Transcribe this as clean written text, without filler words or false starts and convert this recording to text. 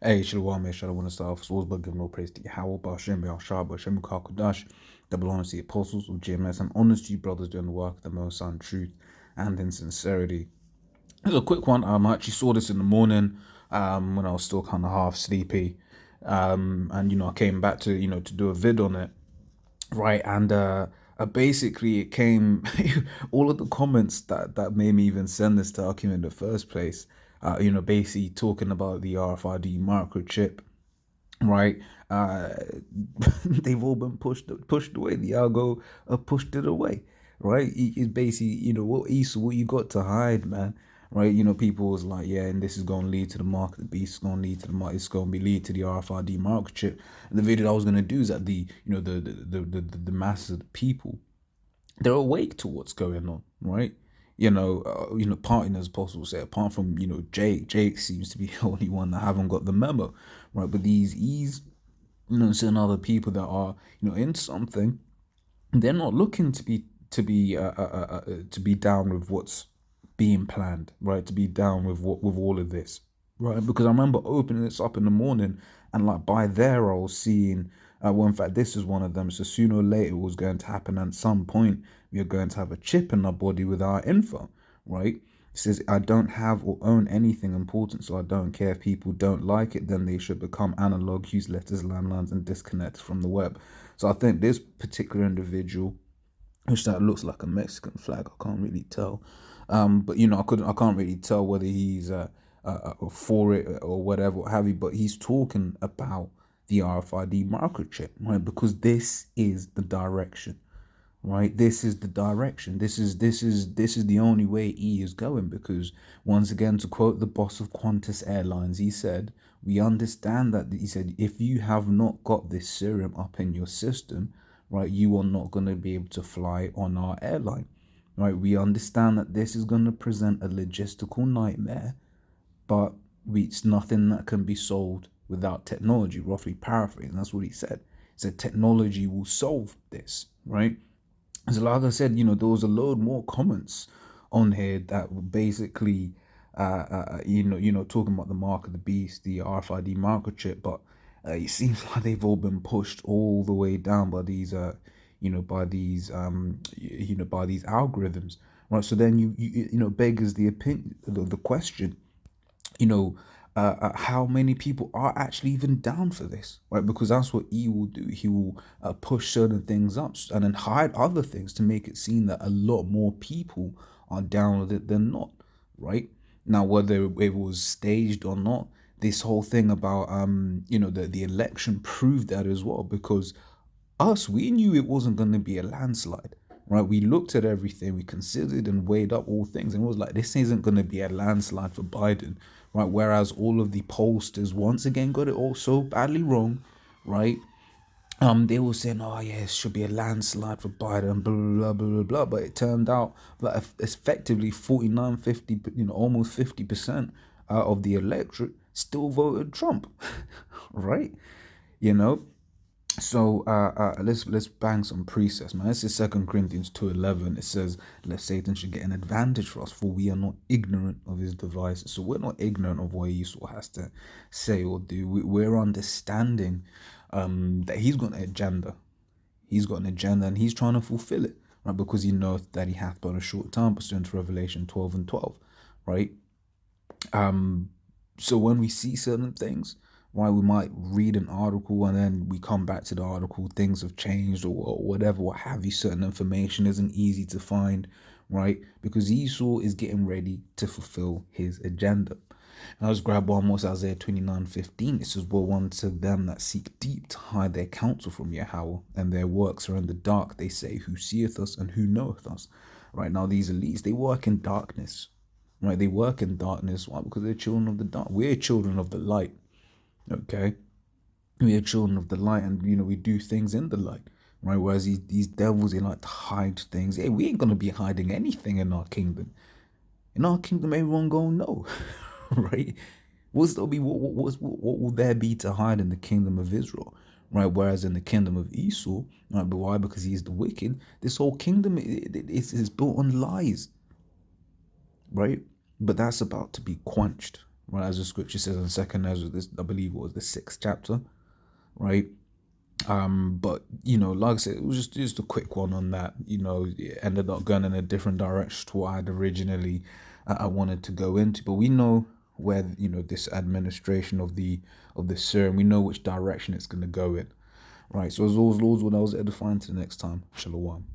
Hey, Shalom, hey, Shalom, and stuff. So, but give no praise to Yahweh, Bashem, Yahshua, Bashem, Kakodash, double honor to the apostles of GMS, and honor to you, brothers, doing the work of the Most High in truth and in sincerity. Here's a quick one. I actually saw this in the morning, when I was still kind of half sleepy, and I came back to to do a vid on it, right? And basically, it came all of the comments that made me even send this to Akim in the first place. Basically talking about the RFID microchip, right? Uh, they've all been pushed away. The algo pushed it away, right? It's basically, what Esau, what you got to hide, man, right? People was like, yeah, and this is going to lead to the mark of the beast. It's going to lead to the mark. It's going to be lead to the RFID microchip. And the video I was going to do is that the masses of the people, they're awake to what's going on, right? Parting as possible say, apart from Jake seems to be the only one that haven't got the memo, right? But these certain other people that are in something, they're not looking to be down with what's being planned, right? To be down with with all of this, right? Because I remember opening this up in the morning, and like by there I was seeing, well, in fact, this is one of them. So sooner or later it was going to happen. At some point, we are going to have a chip in our body with our info, right? It says, I don't have or own anything important, so I don't care if people don't like it, then they should become analog, use letters, landlines, and disconnect from the web. So I think this particular individual, which that looks like a Mexican flag. I can't really tell, but I can't really tell whether he's for it or whatever, what have you. But he's talking about the RFID microchip, right? Because this is the direction, right? This is the direction. This is the only way E is going. Because once again, to quote the boss of Qantas Airlines, he said, "We understand that." He said, "If you have not got this serum up in your system, right, you are not going to be able to fly on our airline." Right? We understand that this is going to present a logistical nightmare, but it's nothing that can be solved without technology. Roughly paraphrasing, that's what he said. He said technology will solve this, right? So like I said, there was a load more comments on here that were basically, talking about the mark of the beast, the RFID microchip, but it seems like they've all been pushed all the way down by these, by these algorithms, right? So then beggars the opinion, the question, you know, how many people are actually even down for this, right? Because that's what he will do. He will push certain things up and then hide other things to make it seem that a lot more people are down with it than not, right? Now, whether it was staged or not, this whole thing about the election proved that as well. Because we knew it wasn't going to be a landslide, right? We looked at everything, we considered and weighed up all things, and it was like, this isn't going to be a landslide for Biden, right? Whereas all of the pollsters once again got it all so badly wrong, right? They were saying, "Oh yeah, it should be a landslide for Biden," blah blah blah blah blah. But it turned out that effectively 49, 50, almost 50% of the electorate still voted Trump, right? You know, so let's bang some precepts, man. This is 2 Corinthians 2:11. It says, "Lest Satan should get an advantage for us, for we are not ignorant of his devices." So we're not ignorant of what Esau has to say or do. We're understanding that he's got an agenda. He's got an agenda, and he's trying to fulfill it, right? Because he knoweth that he hath but a short time, pursuant to Revelation 12:12, right? So when we see certain things, right, we might read an article and then we come back to the article, things have changed or whatever, what have you. Certain information isn't easy to find, right? Because Esau is getting ready to fulfill his agenda. And I'll just grab one more, Isaiah 29:15. It says, "Woe unto them that seek deep to hide their counsel from Yahweh, and their works are in the dark. They say, Who seeth us and who knoweth us?" Right now, these elites, they work in darkness, right? They work in darkness. Why? Because they're children of the dark. We're children of the light. Okay, we are children of the light, and we do things in the light, right? Whereas these devils, they like to hide things. Hey, we ain't gonna be hiding anything in our kingdom. In our kingdom, everyone gonna know, right? What's there be? What will there be to hide in the kingdom of Israel, right? Whereas in the kingdom of Esau, right? But why? Because he is the wicked. This whole kingdom is built on lies, right? But that's about to be quenched, right? As the scripture says in Second Ezra, this I believe it was the sixth chapter, right? But like I said, it was just a quick one on that. It ended up going in a different direction to what I'd originally I wanted to go into. But we know where this administration of the serum, we know which direction it's going to go in, right? So as always, Lord's, what I was edifying to the next time. Shalom.